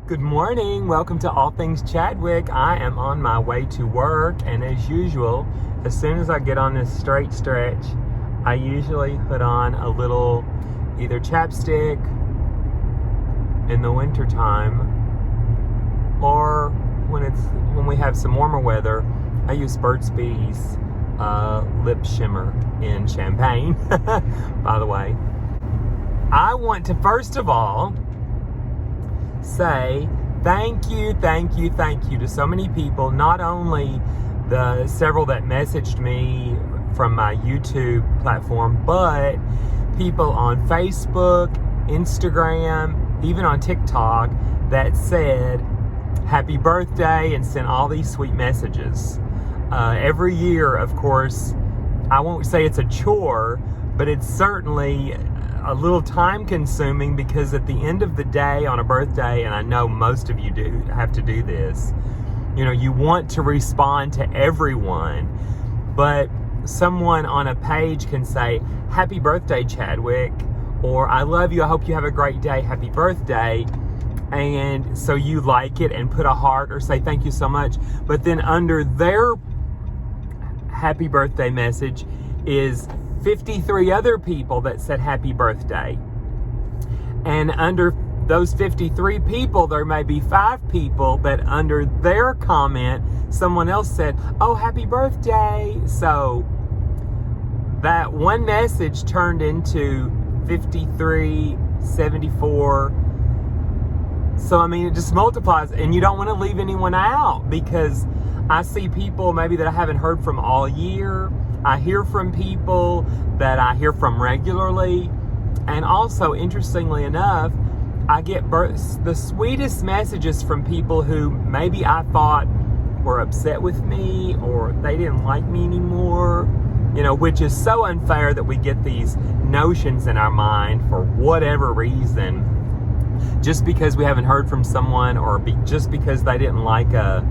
Good morning. Welcome to All Things Chadwick. I am on my way to work, and as usual, as soon as I get on this straight stretch, I usually put on a little either chapstick in the wintertime, or when we have some warmer weather, I use Burt's Bees lip shimmer in champagne. By the way, I want to first of all say thank you to so many people, not only the several that messaged me from my YouTube platform, but people on Facebook, Instagram, even on TikTok that said happy birthday and sent all these sweet messages. Every year, of course, I won't say it's a chore, but it's certainly a little time consuming, because at the end of the day on a birthday, and I know most of you do have to do this, you want to respond to everyone, but someone on a page can say, happy birthday, Chadwick, or I love you, I hope you have a great day, happy birthday. And so you like it and put a heart or say thank you so much, but then under their happy birthday message is 53 other people that said happy birthday. And under those 53 people, there may be 5 people that under their comment, someone else said, oh, happy birthday. So that one message turned into 53, 74. So, it just multiplies, and you don't want to leave anyone out, because I see people maybe that I haven't heard from all year. I hear from people that I hear from regularly. And also, interestingly enough, I get the sweetest messages from people who maybe I thought were upset with me, or they didn't like me anymore, which is so unfair that we get these notions in our mind for whatever reason, just because we haven't heard from someone, or just because they didn't like a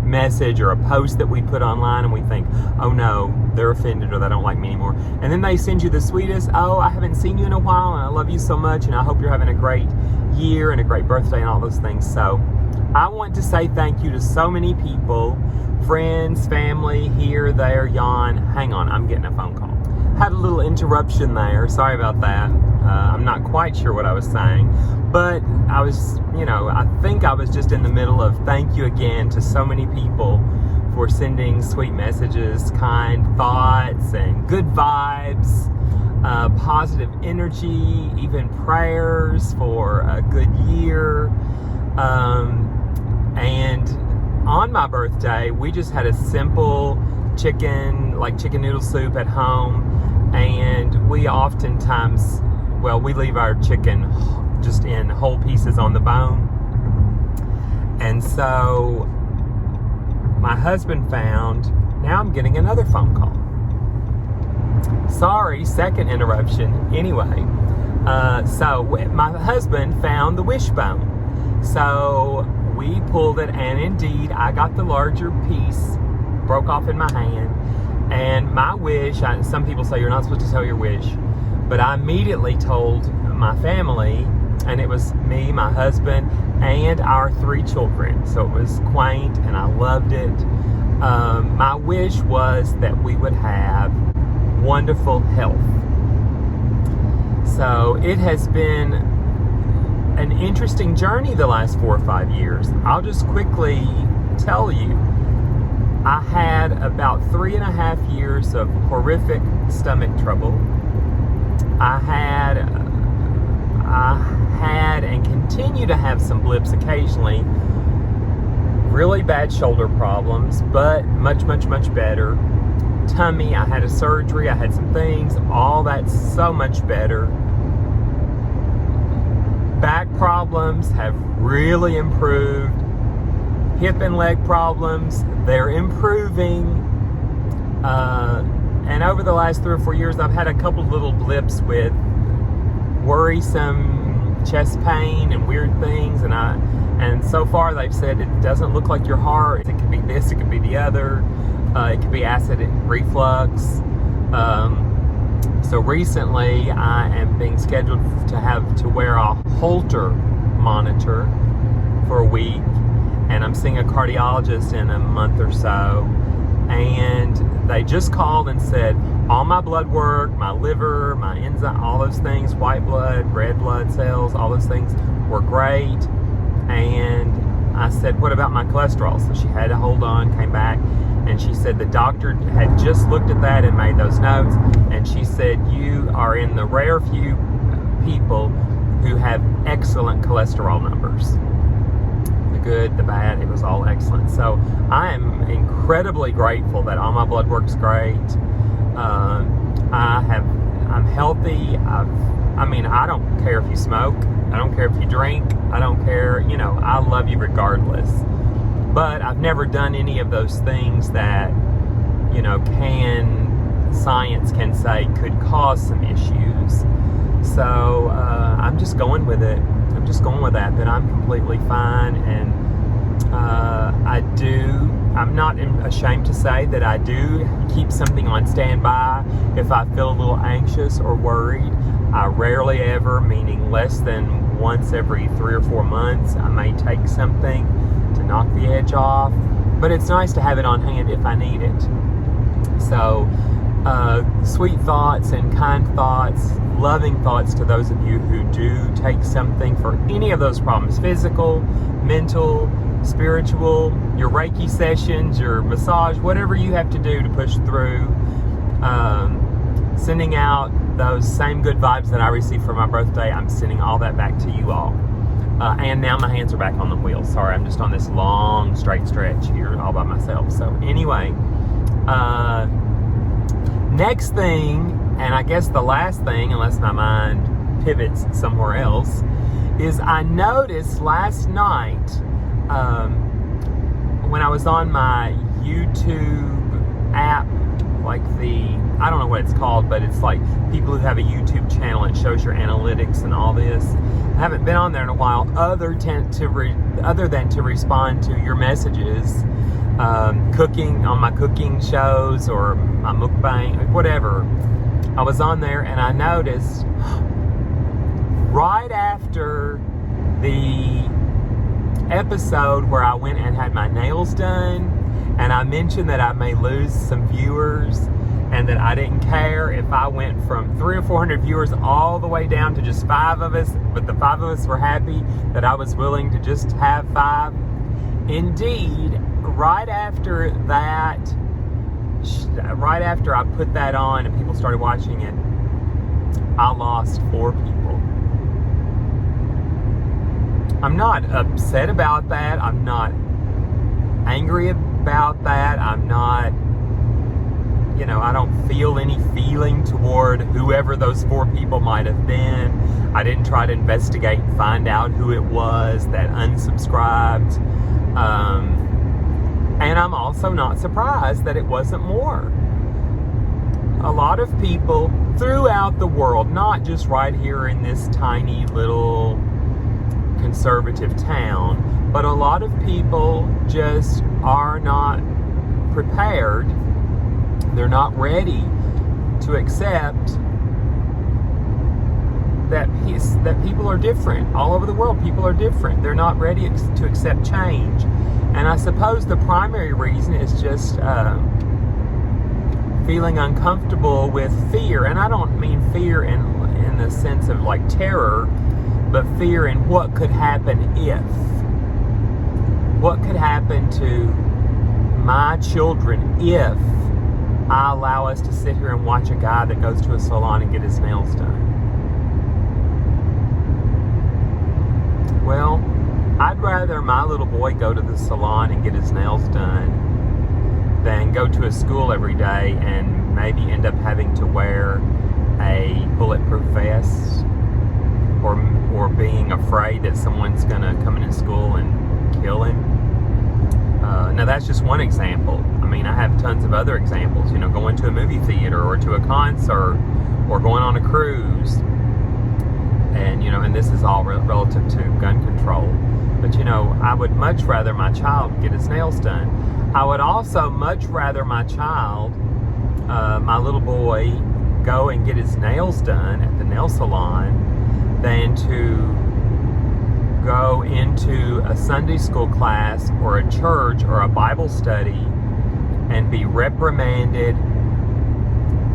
message or a post that we put online, and we think, oh no, they're offended or they don't like me anymore. And then they send you the sweetest, oh, I haven't seen you in a while and I love you so much and I hope you're having a great year and a great birthday and all those things. So I want to say thank you to so many people, friends, family, here, there, yon. Hang on, I'm getting a phone call. Had a little interruption there. Sorry about that. I'm not quite sure what I was saying, but I was, I think I was just in the middle of thank you again to so many people for sending sweet messages, kind thoughts, and good vibes, positive energy, even prayers for a good year. And on my birthday, we just had a simple chicken noodle soup at home. And we oftentimes, we leave our chicken just in whole pieces on the bone. And so my husband found, now I'm getting another phone call. Sorry, second interruption. Anyway, so my husband found the wishbone. So we pulled it, and indeed, I got the larger piece, broke off in my hand. And my wish, some people say you're not supposed to tell your wish, but I immediately told my family, and it was me, my husband, and our 3 children. So it was quaint, and I loved it. My wish was that we would have wonderful health. So it has been an interesting journey the last 4 or 5 years. I'll just quickly tell you, I had about 3.5 years of horrific stomach trouble. I had and continue to have some blips occasionally. Really bad shoulder problems, but much better. Tummy, I had a surgery, I had some things, all that's so much better. Back problems have really improved. Hip and leg problems, they're improving. And over the last 3 or 4 years, I've had a couple little blips with worrisome chest pain and weird things. And so far they've said it doesn't look like your heart. It could be this, it could be the other. It could be acid reflux. So recently I am being scheduled to wear a Holter monitor for week, and I'm seeing a cardiologist in a month or so, and they just called and said all my blood work, my liver, my enzyme, all those things, white blood, red blood cells, all those things were great. And I said, what about my cholesterol? So she had to hold on, came back, and she said the doctor had just looked at that and made those notes, and she said, you are in the rare few people who have excellent cholesterol numbers. The good, the bad, it was all excellent. So I am incredibly grateful that all my blood work's great. I'm healthy. I don't care if you smoke. I don't care if you drink. I don't care, I love you regardless. But I've never done any of those things that, science can say could cause some issues. So I'm just going with it. I'm just going with that I'm completely fine. And I'm not ashamed to say that I do keep something on standby if I feel a little anxious or worried. I rarely ever, meaning less than once every 3 or 4 months, I may take something to knock the edge off. But it's nice to have it on hand if I need it. So sweet thoughts and kind thoughts, loving thoughts to those of you who do take something for any of those problems, physical, mental, spiritual, your Reiki sessions, your massage, whatever you have to do to push through. Sending out those same good vibes that I received for my birthday, I'm sending all that back to you all. And now my hands are back on the wheel. Sorry, I'm just on this long straight stretch here all by myself. So anyway, next thing, and I guess the last thing, unless my mind pivots somewhere else, is I noticed last night when I was on my YouTube app, like I don't know what it's called, but it's like people who have a YouTube channel, it shows your analytics and all this. I haven't been on there in a while other than to respond to your messages, cooking on my cooking shows or my mukbang, whatever. I was on there and I noticed right after the episode where I went and had my nails done, and I mentioned that I may lose some viewers and that I didn't care if I went from 300 or 400 viewers all the way down to just 5 of us, but the 5 of us were happy that I was willing to just have 5. Indeed, right after that, right after I put that on and people started watching it, I lost 4 people. I'm not upset about that. I'm not angry about that. I'm not, I don't feel any feeling toward whoever those 4 people might have been. I didn't try to investigate and find out who it was that unsubscribed. And I'm also not surprised that it wasn't more. A lot of people throughout the world, not just right here in this tiny little conservative town, but a lot of people just are not prepared. They're not ready to accept that people are different. All over the world, people are different. They're not ready to accept change. And I suppose the primary reason is just feeling uncomfortable with fear. And I don't mean fear in the sense of like terror, but fear in what could happen if. What could happen to my children if I allow us to sit here and watch a guy that goes to a salon and get his nails done? Well, I'd rather my little boy go to the salon and get his nails done than go to a school every day and maybe end up having to wear a bulletproof vest or being afraid that someone's going to come into school and kill him. Now, that's just one example. I mean, I have tons of other examples, going to a movie theater or to a concert or going on a cruise. And this is all relative to gun control. But, I would much rather my child get his nails done. I would also much rather my child, my little boy, go and get his nails done at the nail salon than to go into a Sunday school class or a church or a Bible study and be reprimanded,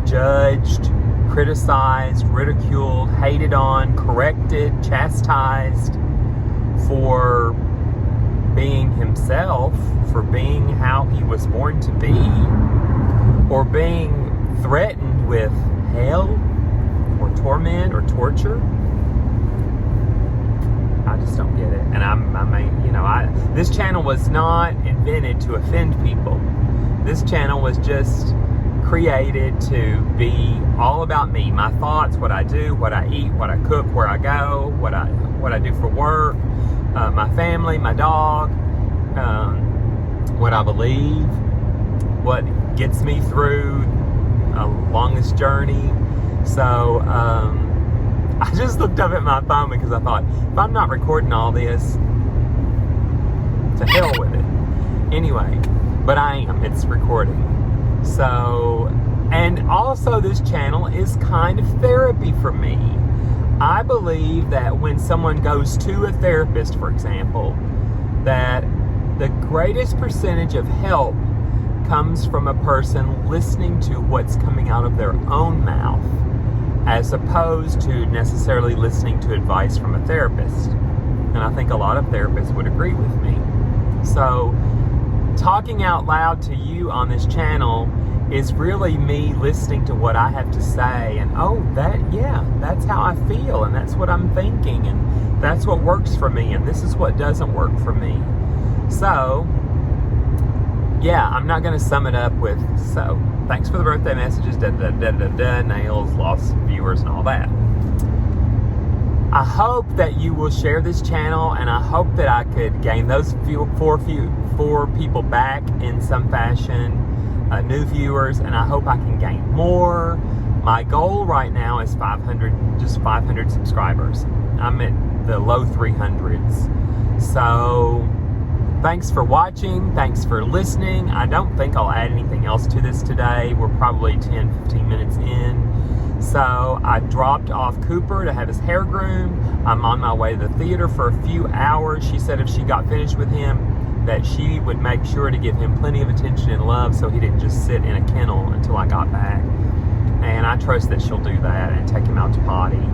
judged, criticized, ridiculed, hated on, corrected, chastised for being himself, for being how he was born to be, or being threatened with hell or torment or torture. I just don't get it. And this channel was not invented to offend people. This channel was just created to be all about me, my thoughts, what I do, what I eat, what I cook, where I go, what I do for work, my family, my dog, what I believe, what gets me through along this journey. So I just looked up at my phone because I thought, if I'm not recording all this, to hell with it. Anyway, but I am. It's recording. So, and also this channel is kind of therapy for me. I believe that when someone goes to a therapist, for example, that the greatest percentage of help comes from a person listening to what's coming out of their own mouth, as opposed to necessarily listening to advice from a therapist. And I think a lot of therapists would agree with me. So, talking out loud to you on this channel is really me listening to what I have to say, and that's how I feel, and that's what I'm thinking, and that's what works for me, and this is what doesn't work for me. So, yeah, I'm not going to sum it up with, so, thanks for the birthday messages, nails, lost viewers, and all that. I hope that you will share this channel, and I hope that I could gain those four people back in some fashion, new viewers, and I hope I can gain more. My goal right now is 500 subscribers. I'm at the low 300s. So, thanks for watching. Thanks for listening. I don't think I'll add anything else to this today. We're probably 10-15 minutes in. So I dropped off Cooper to have his hair groomed. I'm on my way to the theater for a few hours. She said if she got finished with him, that she would make sure to give him plenty of attention and love so he didn't just sit in a kennel until I got back. And I trust that she'll do that and take him out to potty.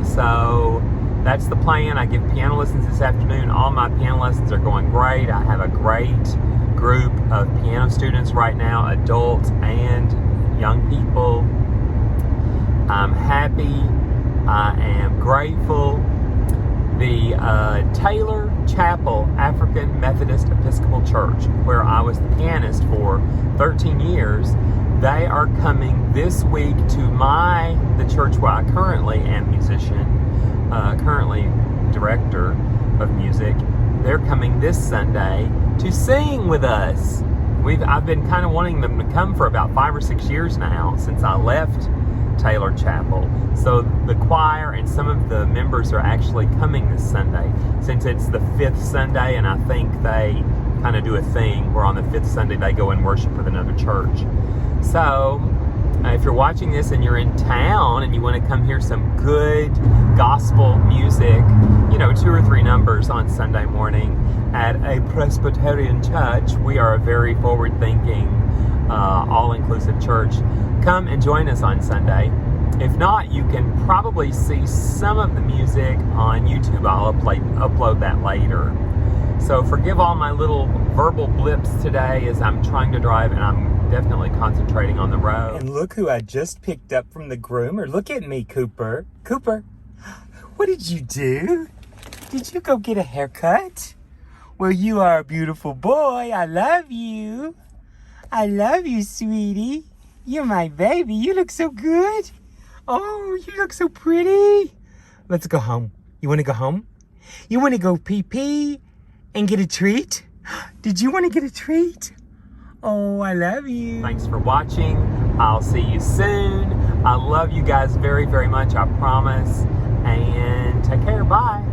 So that's the plan. I give piano lessons this afternoon. All my piano lessons are going great. I have a great group of piano students right now, adults and young people. I'm happy. I am grateful. The Taylor Chapel African Methodist Episcopal Church, where I was the pianist for 13 years, they are coming this week to the church where I currently am musician, currently director of music. They're coming this Sunday to sing with us. I've been kind of wanting them to come for about 5 or 6 years now, since I left Taylor Chapel. So the choir and some of the members are actually coming this Sunday, since it's the 5th Sunday, and I think they kind of do a thing where on the 5th Sunday they go and worship with another church. So if you're watching this and you're in town and you want to come hear some good gospel music, 2 or 3 numbers on Sunday morning at a Presbyterian church, we are a very forward-thinking, all-inclusive church. Come and join us on Sunday. If not, you can probably see some of the music on YouTube. I'll upload that later. So forgive all my little verbal blips today as I'm trying to drive, and I'm definitely concentrating on the road. And look who I just picked up from the groomer. Look at me, Cooper. Cooper, what did you do? Did you go get a haircut? Well, you are a beautiful boy. I love you. I love you, sweetie. You're my baby. You look so good. Oh, you look so pretty. Let's go home. You want to go home? You want to go pee-pee and get a treat? Did you want to get a treat? Oh, I love you. Thanks for watching. I'll see you soon. I love you guys very, very much, I promise. And take care. Bye.